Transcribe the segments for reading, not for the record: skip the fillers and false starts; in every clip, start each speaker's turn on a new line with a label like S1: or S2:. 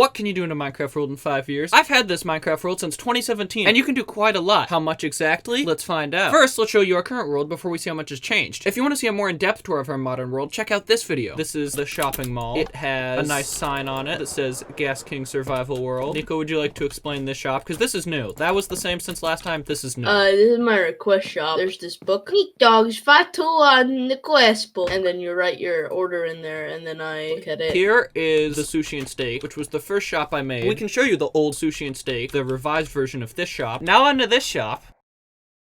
S1: What can you do in a Minecraft world in 5 years? I've had this Minecraft world since 2017, and you can do quite a lot. How much exactly? Let's find out. First, let's show you our current world before we see how much has changed. If you want to see a more in-depth tour of our modern world, check out this video. This is the shopping mall. It has a nice sign on it that says Ghast King Survival World. Nico, would you like to explain this shop? Because this is new. That was the same since last time. This is new.
S2: This is my request shop. There's this book. Meat dogs, fatu on the quest book. And then you write your order in there, and then I look at it.
S1: Here is the sushi and steak, which was the first shop I made. We can show you the old sushi and steak, the revised version of this shop. Now onto this shop.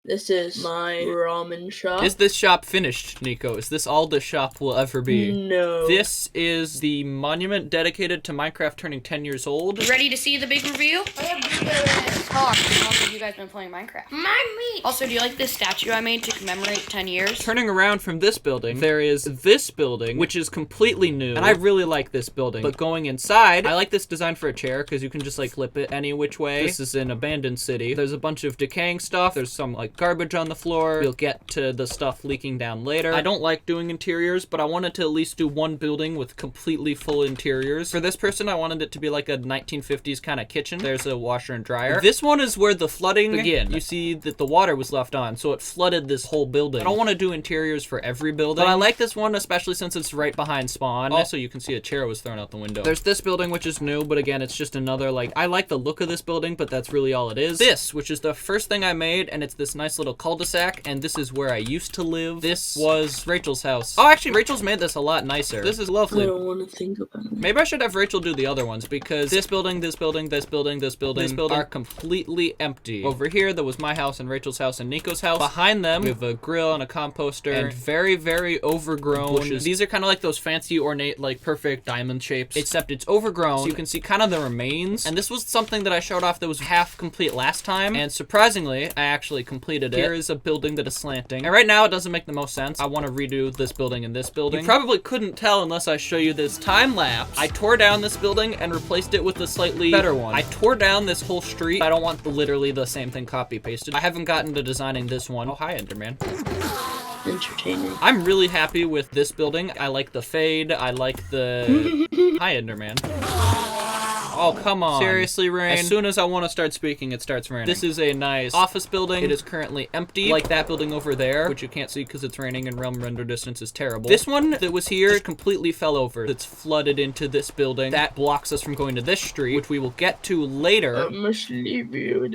S2: This is my ramen shop.
S1: Is this shop finished, Nico? Is this all this shop will ever be?
S2: No.
S1: This is the monument dedicated to Minecraft turning 10 years old.
S3: Ready to see the big reveal? I have talk. How long have you guys been playing Minecraft? My meat. Also, do you like this statue I made to commemorate 10 years?
S1: Turning around from this building, there is this building, which is completely new. And I really like this building. But going inside, I like this design for a chair because you can just like flip it any which way. This is an abandoned city. There's a bunch of decaying stuff. There's some like garbage on the floor. We'll get to the stuff leaking down later. I don't like doing interiors, but I wanted to at least do one building with completely full interiors. For this person, I wanted it to be like a 1950s kind of kitchen. There's a washer and dryer. This one is where the flooding began. You see that the water was left on, so it flooded this whole building. I don't want to do interiors for every building, but I like this one, especially since it's right behind spawn. Also, you can see a chair was thrown out the window. There's this building, which is new, but again, it's just another, like, I like the look of this building, but that's really all it is. This, which is the first thing I made, and it's this nice little cul-de-sac, and this is where I used to live. This was Rachel's house. Oh, actually, Rachel's made this a lot nicer. This is lovely.
S2: I don't want to think about it.
S1: Maybe I should have Rachel do the other ones, because this building, this building, this building, this building, this building are completely empty. Over here, there was my house and Rachel's house and Nico's house. Behind them, we have a grill and a composter and very, very overgrown bushes. These are kind of like those fancy, ornate, like perfect diamond shapes, except it's overgrown, so you can see kind of the remains. And this was something that I showed off that was half complete last time, and surprisingly, I actually completed it. Here is a building that is slanting, and right now it doesn't make the most sense. I want to redo this building and this building. You probably couldn't tell unless I show you this time lapse. I tore down this building and replaced it with a slightly better one. I tore down this whole street. I don't want literally the same thing copy pasted. I haven't gotten to designing this one. Oh, hi, Enderman.
S2: Entertaining.
S1: I'm really happy with this building. I like the fade. I like the... Hi, Enderman. Oh, come on. Seriously, Rain? As soon as I want to start speaking, it starts raining. This is a nice office building. It is currently empty, like that building over there, which you can't see because it's raining and realm render distance is terrible. This one that was here completely fell over. It's flooded into this building. That blocks us from going to this street, which we will get to later.
S2: I must leave you.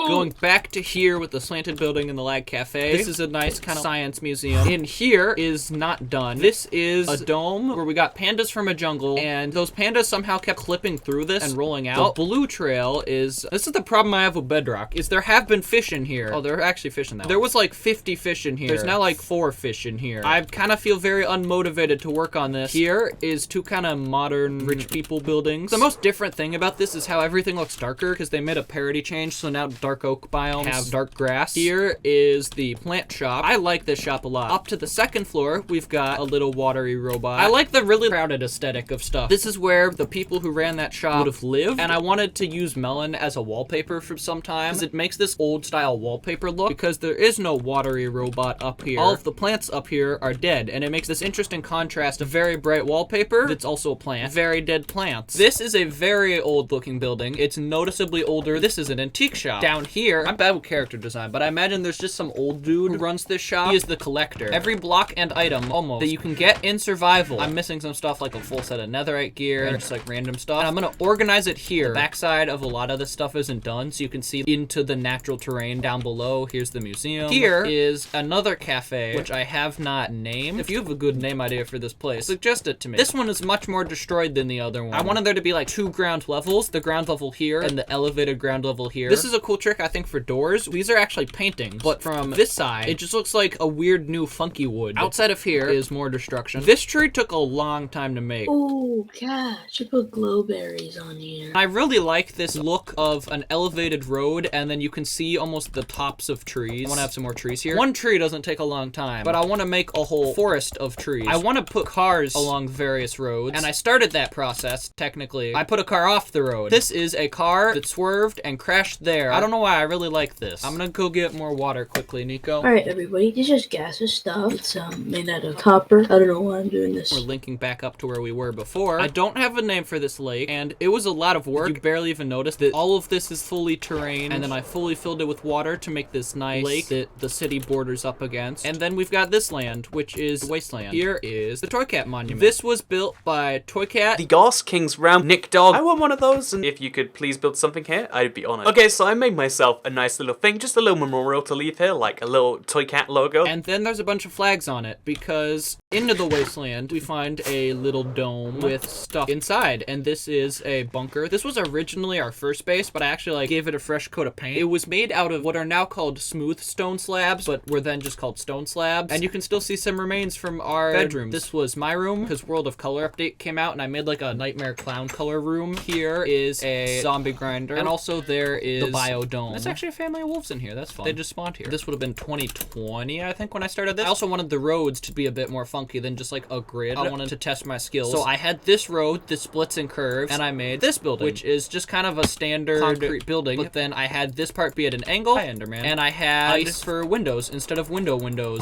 S1: Going back to here with the slanted building and the lag cafe. This is a nice kind of science museum. In here is not done. This is a dome where we got pandas from a jungle, and those pandas somehow kept clipping through this and rolling out. The blue trail is... This is the problem I have with Bedrock, is there have been fish in here. Oh, there are actually fish in that. There was like 50 fish in here. There's now like 4 fish in here. I kind of feel very unmotivated to work on this. Here is 2 kind of modern rich people buildings. The most different thing about this is how everything looks darker, because they made a parity change, so now dark oak biomes have dark grass. Here is the plant shop. I like this shop a lot. Up to the 2nd floor, we've got a little watery robot. I like the really crowded aesthetic of stuff. This is where the people who ran that shop would have lived, and I wanted to use melon as a wallpaper for some time, because it makes this old style wallpaper look, because there is no watery robot up here. All of the plants up here are dead, and it makes this interesting contrast of very bright wallpaper that's also a plant, very dead plants. This is a very old looking building. It's noticeably older. This is an antique shop. Down here, I'm bad with character design, but I imagine there's just some old dude who runs this shop. He is the collector. Every block and item, almost, that you can get in survival. I'm missing some stuff like a full set of netherite gear and just like random stuff. And I'm gonna organize it here. The backside of a lot of this stuff isn't done, so you can see into the natural terrain down below. Here's the museum. Here is another cafe, which I have not named. If you have a good name idea for this place, suggest it to me. This one is much more destroyed than the other one. I wanted there to be like 2 ground levels, the ground level here and the elevated ground level here. This is a cool trick, I think, for doors. These are actually paintings, but from this side, it just looks like a weird new funky wood. Outside of here is more destruction. This tree took a long time to make.
S2: Oh, gosh. Should put glowberries on here.
S1: I really like this look of an elevated road, and then you can see almost the tops of trees. I want to have some more trees here. One tree doesn't take a long time, but I want to make a whole forest of trees. I want to put cars along various roads, and I started that process, technically. I put a car off the road. This is a car that swerved and crashed there. I don't know why I really like this. I'm gonna go get more water quickly, Nico.
S2: Alright, everybody, this is Ghast's stuff. It's made out of copper. I don't know why I'm doing this.
S1: We're linking back up to where we were before. I don't have a name for this lake, and it was a lot of work. You barely even noticed that all of this is fully terrain, and then I fully filled it with water to make this nice lake that the city borders up against. And then we've got this land, which is wasteland. Here is the Toy Cat Monument. This was built by Toy Cat,
S4: the Ghast King's Realm, Nick Dog. I want one of those, and if you could please build something here, I'd be honored. Okay, so I made myself a nice little thing, just a little memorial to leave here, like a little Toy Cat logo.
S1: And then there's a bunch of flags on it, because into the wasteland, we find a little dome with stuff inside, and this is a bunker. This was originally our first base, but I actually gave it a fresh coat of paint. It was made out of what are now called smooth stone slabs, but were then just called stone slabs, and you can still see some remains from our bedrooms. This was my room, because World of Color Update came out, and I made like a nightmare clown color room. Here is a zombie grinder, and also there is the biodome. There's actually a family of wolves in here. That's fun. They just spawned here. This would have been 2020, I think, when I started this. I also wanted the roads to be a bit more funky than just like a grid. I wanted to test my skills. So I had this road that splits and curves, and I made this building, which is just kind of a standard concrete building. But then I had this part be at an angle, hi Enderman, and I had ice for windows instead of windows.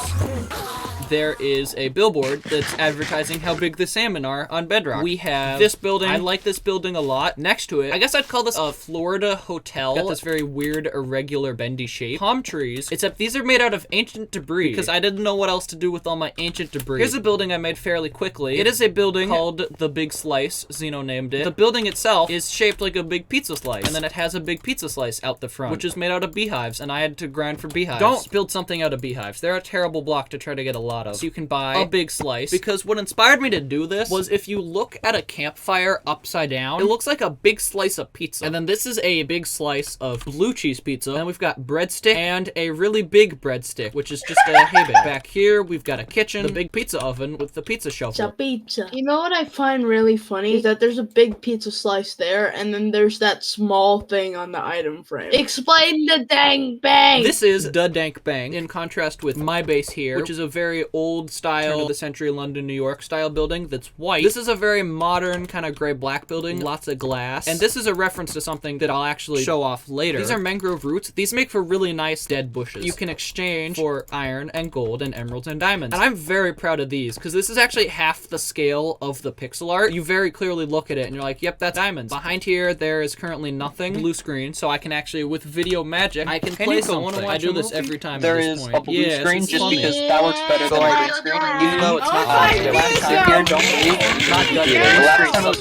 S1: There is a billboard that's advertising how big the salmon are on Bedrock. We have this building. I like this building a lot. Next to it, I guess I'd call this a Florida hotel. Got this very weird, irregular, bendy shape. Palm trees, except these are made out of ancient debris, because I didn't know what else to do with all my ancient debris. Here's a building I made fairly quickly. It is a building called the Big Slice. Zeno named it. The building itself is shaped like a big pizza slice, and then it has a big pizza slice out the front, which is made out of beehives, and I had to grind for beehives. Don't build something out of beehives. They're a terrible block to try to get a lot of. So you can buy a big slice, because what inspired me to do this was if you look at a campfire upside down, it looks like a big slice of pizza. And then this is a big slice of blue cheese pizza. And we've got breadstick and a really big breadstick, which is just a hay bale. Back here, we've got a kitchen, the big pizza oven with the pizza shovel.
S2: Pizza. You know what I find really funny is that there's a big pizza slice there, and then there's that small thing on the item frame. Explain the dang bang!
S1: This is the dank bang, in contrast with my base here, which is a very old style, turn of the century London, New York style building that's white. This is a very modern kind of gray-black building, lots of glass. And this is a reference to something that I'll actually show off later. These are mangrove roots. These make for really nice dead bushes. You can exchange for iron and gold and emeralds and diamonds. And I'm very proud of these, because this is actually half the scale of the pixel art. You very clearly look at it and you're like, yep, that's diamonds. Behind here, there is currently nothing. Blue screen, so I can actually, with video magic, I can play something. I do this every time
S5: there
S1: at this
S5: is
S1: point.
S5: a blue screen just because that works better than a green screen.
S4: Even though it's not
S5: Last time here, don't believe it's not done yet. The last time was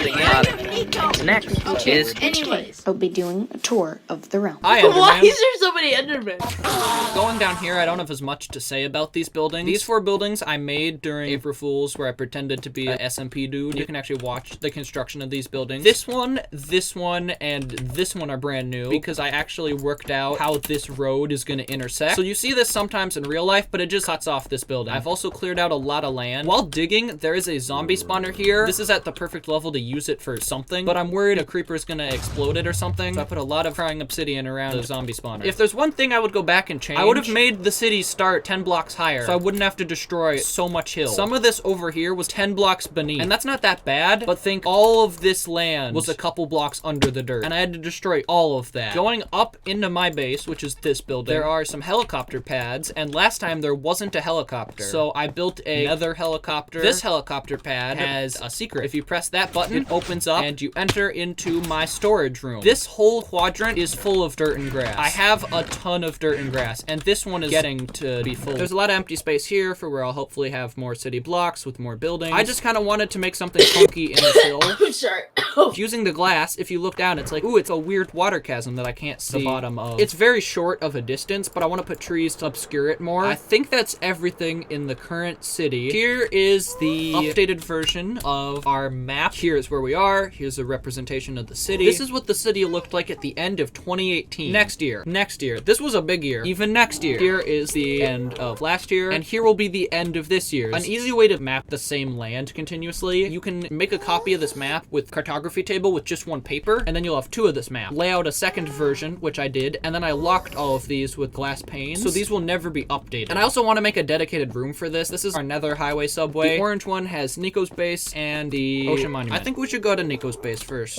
S5: the next is
S2: Anyways.
S3: I'll be doing a tour of the realm.
S1: Hi,
S2: Why
S1: Enderman.
S2: is there so many Endermen?
S1: Going down here, I don't have as much to say about these buildings. These 4 buildings I made during April Fools, where I pretended to be an SMP dude. You can actually watch the construction of these buildings. This one, and this one are brand new, because I actually worked out how this road is going to intersect. So you see this sometimes in real life, but it just cuts off this building. I've also cleared out a lot of land. While digging, there is a zombie spawner here. This is at the perfect level to use it for something, but I'm worried a creeper is going to explode it or something. So I put a lot of crying obsidian around the zombie spawner. If there's one thing I would go back and change, I would have made the city start 10 blocks higher, so I wouldn't have to destroy so much hill. Some of this over here was 10 blocks beneath, and that's not that bad, but think all of this land was a couple blocks under the dirt, and I had to destroy all of that. Going up into my base, which is this building, there are some helicopter pads, and last time there wasn't a helicopter, so I built another helicopter. This helicopter pad has a secret. If you press that button, it opens up, and you enter into my storage room. This whole quadrant is full of dirt and grass. I have a ton of dirt and grass, and this one is getting to be full. There's a lot of empty space here for where I'll hopefully have more city blocks with more buildings. I just kind of wanted to make something funky in this hill.
S2: I'm sorry.
S1: Using the glass, if you look down, it's like, ooh, it's a weird water chasm that I can't see the bottom of. It's very short of a distance, but I want to put trees to obscure it more. I think that's everything in the current city. Here is the updated version of our map. Here is where we are. Here's a representation of the city. This is what the city looked like at the end of 2018. Next year. This was a big year. Even next year. Here is the end of last year, and here will be the end of this year. An easy way to map the same land continuously, you can make a copy of this map with cartography geography table with just one paper, and then you'll have 2 of this map. Lay out a second version, which I did, and then I locked all of these with glass panes, so these will never be updated. And I also want to make a dedicated room for this. This is our Nether Highway subway. The orange one has Nico's base and the Ocean Monument. I think we should go to Nico's base first.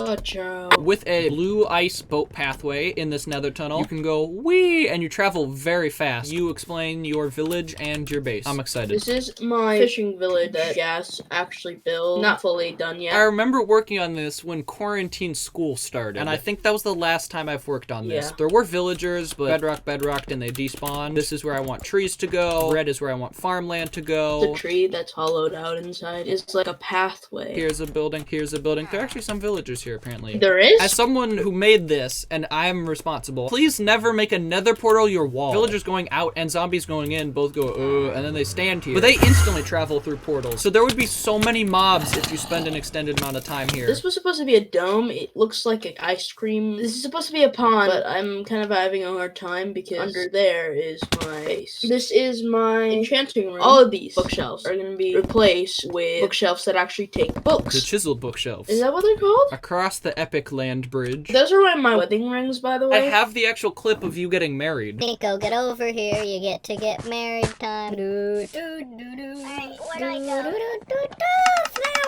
S1: With a blue ice boat pathway in this nether tunnel, you can go wee, and you travel very fast. You explain your village and your base. I'm excited.
S2: This is my fishing village that Ghast actually built. Not fully done yet.
S1: I remember working on this when quarantine school started, and I think that was the last time I've worked on this.
S2: Yeah.
S1: There were villagers, but bedrocked, and they despawned. This is where I want trees to go. Red is where I want farmland to go.
S2: The tree that's hollowed out inside is like a pathway.
S1: Here's a building. Here's a building. There are actually some villagers here, apparently.
S2: There is?
S1: As someone who made this, and I'm responsible, please never make a nether portal your wall. Villagers going out and zombies going in both go, and then they stand here. But they instantly travel through portals. So there would be so many mobs if you spend an extended amount of time here.
S2: This was supposed to be a dome. It looks like an ice cream. This is supposed to be a pond, but I'm kind of having a hard time because under there is my base. This is my enchanting room. All of these bookshelves are going to be replaced with bookshelves that actually take books.
S1: The chiseled bookshelves.
S2: Is that what they're called?
S1: Across the epic land bridge.
S2: Those are my wedding rings, by the
S1: I
S2: way.
S1: have the actual clip of you getting married.
S6: Nico, get over here. You get to get married time.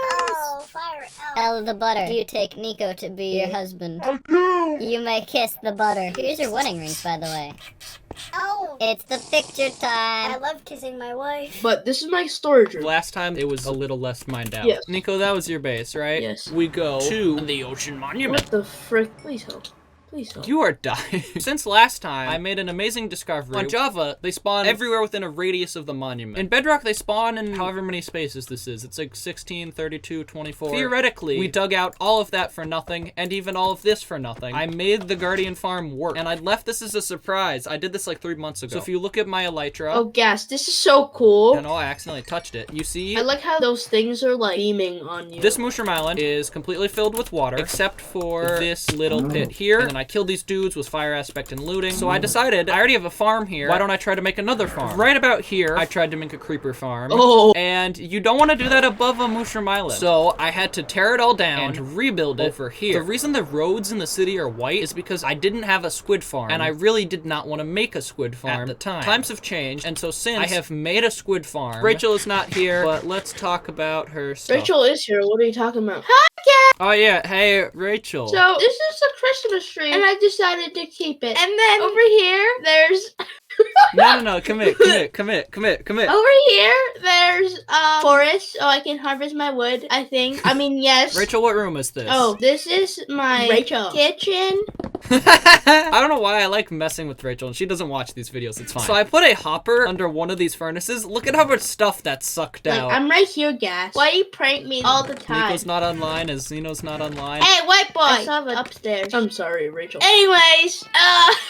S6: Oh, fire. Tell the butter. You take Nico to be your husband. You may kiss the butter. Here's your wedding rings, by the way. Oh! It's the picture time. I love kissing my wife.
S2: But this is my storage room.
S1: Last time, it was a little less mined out.
S2: Yes.
S1: Nico, that was your base, right?
S2: Yes.
S1: We go to the Ocean Monument.
S2: What the frick? Please help. Please help.
S1: You are dying. Since last time, I made an amazing discovery. On Java, they spawn everywhere within a radius of the monument. In Bedrock, they spawn in however many spaces this is. It's like 16, 32, 24. Theoretically, we dug out all of that for nothing, and even all of this for nothing. I made the Guardian Farm work, and I left this as a surprise. I did this like 3 months ago. So if you look at my elytra...
S2: Oh, Ghast, this is so cool.
S1: I know, I accidentally touched it. You see?
S2: I like how those things are like beaming on you.
S1: This Mushroom Island is completely filled with water, except for this little pit here. And then I killed these dudes with fire aspect and looting. So I decided, I already have a farm here. Why don't I try to make another farm? Right about here, I tried to make a creeper farm.
S2: Oh.
S1: And you don't want to do that above a Mushroom Island. So I had to tear it all down and rebuild it over here. The reason the roads in the city are white is because I didn't have a squid farm. And I really did not want to make a squid farm at the time. Times have changed. And so since I have made a squid farm, Rachel is not here, but let's talk about her stuff.
S2: Rachel is here. What are you talking about?
S1: Oh yeah, hey Rachel.
S2: So this is a Christmas tree, and I decided to keep it. And then over here, there's
S1: No, commit.
S2: over here, there's forest, so I can harvest my wood. I mean, yes.
S1: Rachel, what room is this?
S2: Oh, this is my kitchen.
S1: I don't know why I like messing with Rachel, and she doesn't watch these videos, it's fine. So I put a hopper under one of these furnaces. Look at how much stuff that's sucked out.
S2: I'm right here, Ghast. Why do you prank me all the time?
S1: Nico's not online, as Zeno's not online.
S2: Hey, white boy! I saw it upstairs. I'm sorry, Rachel. Anyways,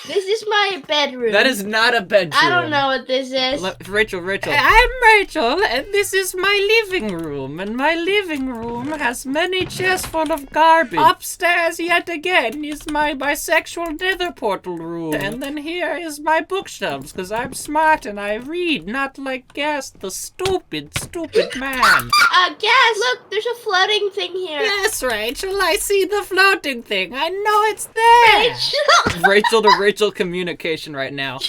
S2: this is my bedroom.
S1: That is not a bedroom.
S2: I don't know what this is.
S1: Rachel. I'm Rachel, and this is my living room. And my living room has many chests full of garbage. Upstairs, yet again, is my bisexual nether portal room. And then here is my bookshelves, because I'm smart and I read, not like Ghast, the stupid man.
S2: Ghast, look, there's a floating thing here.
S1: Yes, Rachel, I see the floating thing. I know it's there. Rachel to Rachel communication right now.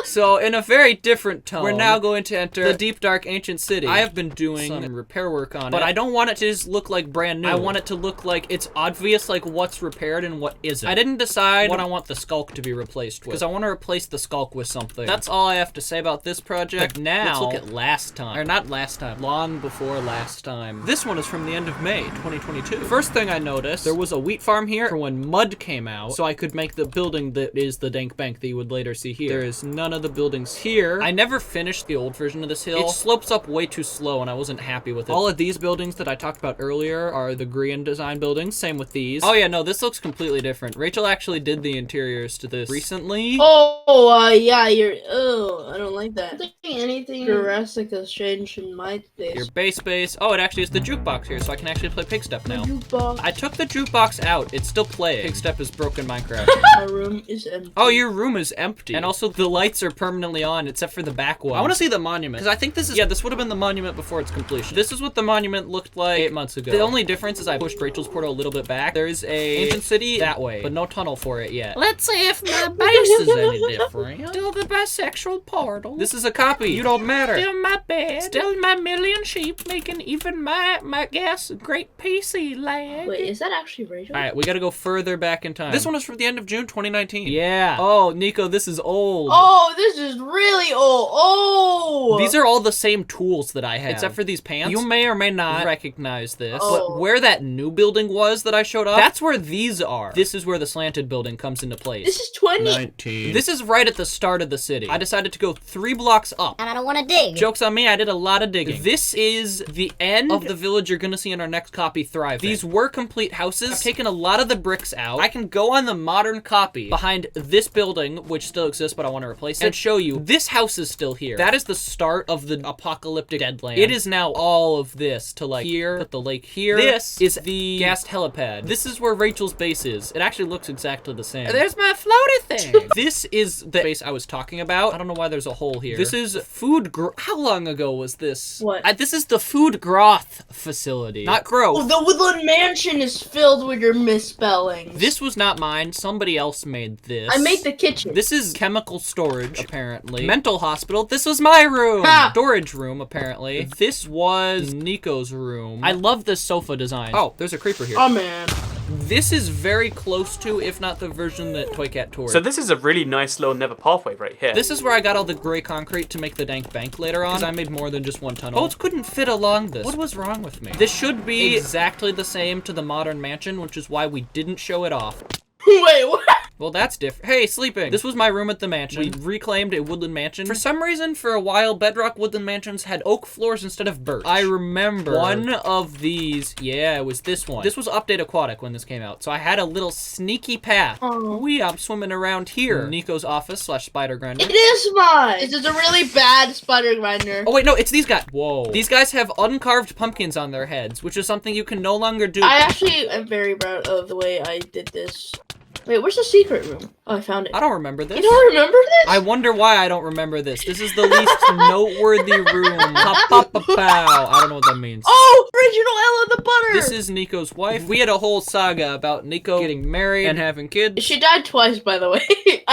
S1: So, in a very different tone, we're now going to enter the deep, dark, ancient city. I have been doing some repair work on it, but I don't want it to just look like brand new. I want it to look like it's obvious, like what's repaired and what isn't. I didn't decide what I want the sculk to be replaced with, because I want to replace the sculk with something. That's all I have to say about this project. But now, let's look at last time. Or not last time, long before last time. This one is from the end of May, 2022. First thing I noticed, there was a wheat farm here for when mud came out, so I could make the building that is the dank bank that you would later see here. There is none of the buildings here. I never finished the old version of this hill. It slopes up way too slow, and I wasn't happy with it. All of these buildings that I talked about earlier are the Grian design buildings. Same with these. Oh yeah, no, this looks completely different. Rachel actually did the interiors to this recently.
S2: Yeah, I don't like that. I don't think anything drastic has changed in my base.
S1: Your base. Oh, it actually is the jukebox here, so I can actually play Pigstep now.
S2: Jukebox.
S1: I took the jukebox out. It's still playing. Pigstep is broken Minecraft.
S2: My room is empty.
S1: Oh, your room is empty. And also, the lights are are permanently on, except for the back one. I want to see the monument, because I think this is, this would have been the monument before its completion. This is what the monument looked like 8 months ago. The only difference is I pushed Rachel's portal a little bit back. There's a ancient city that way, but no tunnel for it yet. Let's see if my base is any different. Still the bisexual portal. This is a copy. You don't matter. Still my bed. Still my million sheep, making even my guess great PC lag.
S2: Wait, is that actually Rachel?
S1: All right, we gotta go further back in time. This one is from the end of June 2019. Yeah. Oh, Nico, this is old.
S2: Oh, this is really old. Oh.
S1: These are all the same tools that I have, except for these pants. You may or may not recognize this, but where that new building was that I showed up, that's where these are. This is where the slanted building comes into place.
S2: This is
S1: 19. This is right at the start of the city. I decided to go 3 blocks up.
S6: And I don't want to dig.
S1: Joke's on me, I did a lot of digging. This is the end of the village you're gonna see in our next copy, Thrive. These were complete houses. I've taken a lot of the bricks out. I can go on the modern copy behind this building, which still exists, but I want to replace it, and show you this house is still here. That is the start of the apocalyptic deadland. It is now all of this to like here, put the lake here. This is the Ghast helipad. This is where Rachel's base is. It actually looks exactly the same. There's my floaty thing. This is the base I was talking about. I don't know why there's a hole here. This is how long ago was this?
S2: What?
S1: This is the food groth facility. Not growth.
S2: Oh, the Woodland Mansion is filled with your misspellings.
S1: This was not mine. Somebody else made this.
S2: I made the kitchen.
S1: This is chemical storage, apparently. Mental hospital. This was my room. Ha! Storage room, apparently. This was Nico's room. I love this sofa design. Oh, there's a creeper here.
S2: Oh, man.
S1: This is very close to, if not the version that Toycat toured.
S4: So this is a really nice little nether pathway right here.
S1: This is where I got all the gray concrete to make the dank bank later on, because I made more than just one tunnel. Boats couldn't fit along this. What was wrong with me? This should be exactly the same to the modern mansion, which is why we didn't show it off.
S2: Wait, what?
S1: Well, that's different. Hey, sleeping. This was my room at the mansion. We reclaimed a woodland mansion. For some reason, for a while, bedrock woodland mansions had oak floors instead of birch. I remember one of these. Yeah, it was this one. This was Update Aquatic when this came out. So I had a little sneaky path. I'm swimming around here. Nico's office / spider grinder.
S2: It is mine. This is a really bad spider grinder.
S1: Oh, wait, no, it's these guys. Whoa. These guys have uncarved pumpkins on their heads, which is something you can no longer do.
S2: I actually am very proud of the way I did this. Wait, where's the secret room? Oh, I found it.
S1: I don't remember this.
S2: You don't remember this?
S1: I wonder why I don't remember this. This is the least noteworthy room. Pa-pa-pa-pow. I don't know what that means.
S2: Oh, original Ella the Butter.
S1: This is Nico's wife. We had a whole saga about Nico getting married and having kids.
S2: She died twice, by the way.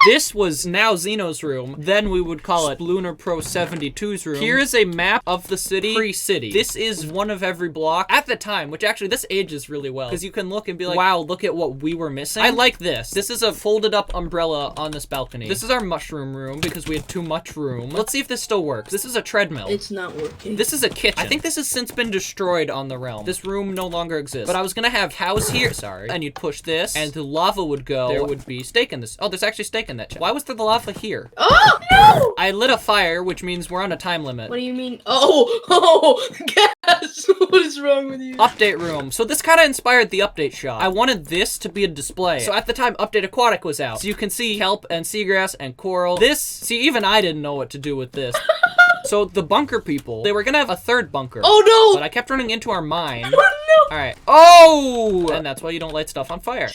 S1: This was now Xeno's room. Then we would call it Lunar Pro 72's room. Here is a map of the city, pre-city. This is one of every block at the time, which actually this ages really well, because you can look and be like, wow, look at what we were missing. I like this. This is a folded up umbrella on this balcony. This is our mushroom room because we had too much room. Let's see if this still works. This is a treadmill.
S2: It's not working.
S1: This is a kitchen. I think this has since been destroyed on the realm. This room no longer exists. But I was gonna have cows here, sorry. And you'd push this and the lava would go. There would be steak in this. Oh, there's actually steak in that chest. Why was there the lava here?
S2: Oh, no!
S1: I lit a fire, which means we're on a time limit.
S2: What do you mean? Oh, gas! What is wrong with you?
S1: Update room. So this kind of inspired the update shop. I wanted this to be a display. So at the time, Update Aquatic was out. So you can see kelp and seagrass and coral. See, even I didn't know what to do with this. So the bunker people, they were gonna have a third bunker.
S2: Oh no!
S1: But I kept running into our mine.
S2: Oh no!
S1: Alright. Oh! And that's why you don't light stuff on fire.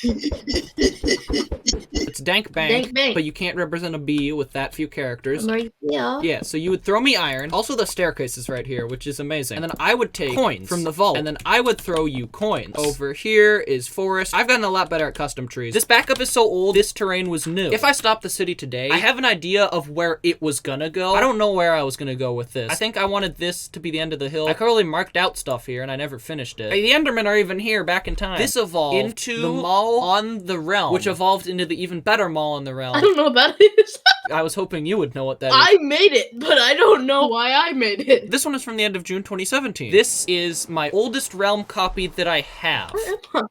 S1: It's dank bank, but you can't represent a bee with that few characters. Yeah, so you would throw me iron. Also, the staircase is right here, which is amazing. And then I would take coins from the vault, and then I would throw you coins. Over here is forest. I've gotten a lot better at custom trees. This backup is so old, this terrain was new. If I stopped the city today, I have an idea of where it was gonna go. I don't know where I was gonna go with this. I think I wanted this to be the end of the hill. I clearly marked out stuff here, and I never finished it. The Endermen are even here back in time. This evolved into the mall on the realm, which evolved into the even better mall in the realm.
S2: I don't know about this.
S1: I was hoping you would know what that is.
S2: I made it, but I don't know why I made it.
S1: This one is from the end of June 2017. This is my oldest realm copy that I have.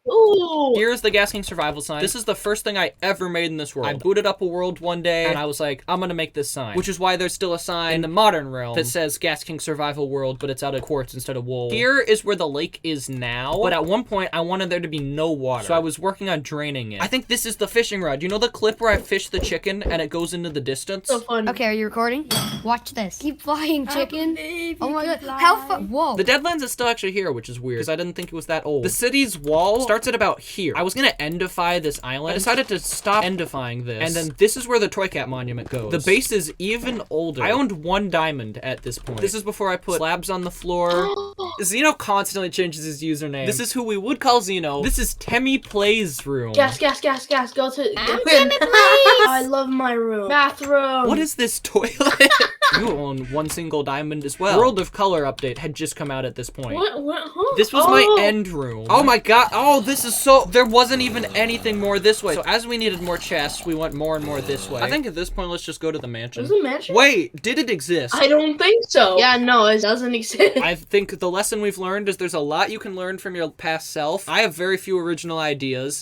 S2: Ooh.
S1: Here's the Ghast King survival sign. This is the first thing I ever made in this world. I booted up a world one day, and I was like, I'm gonna make this sign. Which is why there's still a sign in the modern realm that says Ghast King survival world, but it's out of quartz instead of wool. Here is where the lake is now, but at one point, I wanted there to be no water. So I was working on draining it. I think this is the fishing rod. You know the clip where I fish the chicken, and it goes into the distance.
S2: So fun.
S3: Okay, are you recording? Watch this. Keep flying, chicken. Oh my god. How far? Whoa.
S1: The Deadlands is still actually here, which is weird, because I didn't think it was that old. The city's wall starts at about here. I was gonna endify this island. I decided to stop endifying this, and then this is where the Toy Cat monument goes. The base is even older. I owned 1 diamond at this point. This is before I put slabs on the floor. Zeno constantly changes his username. This is who we would call Zeno. This is Temmie Plays room.
S2: Gas. Go to.
S6: Timmy, please.
S2: I love my room. Bathroom.
S1: What is this toilet? You own 1 single diamond as well. World of Color update had just come out at this point.
S2: What? Huh?
S1: This was my end room. Oh my god. Oh, this is so... There wasn't even anything more this way. So as we needed more chests, we went more and more this way. I think at this point, let's just go to the mansion.
S2: Is it a mansion?
S1: Wait, did it exist?
S2: I don't think so. Yeah, no, it doesn't exist.
S1: I think the lesson we've learned is there's a lot you can learn from your past self. I have very few original ideas.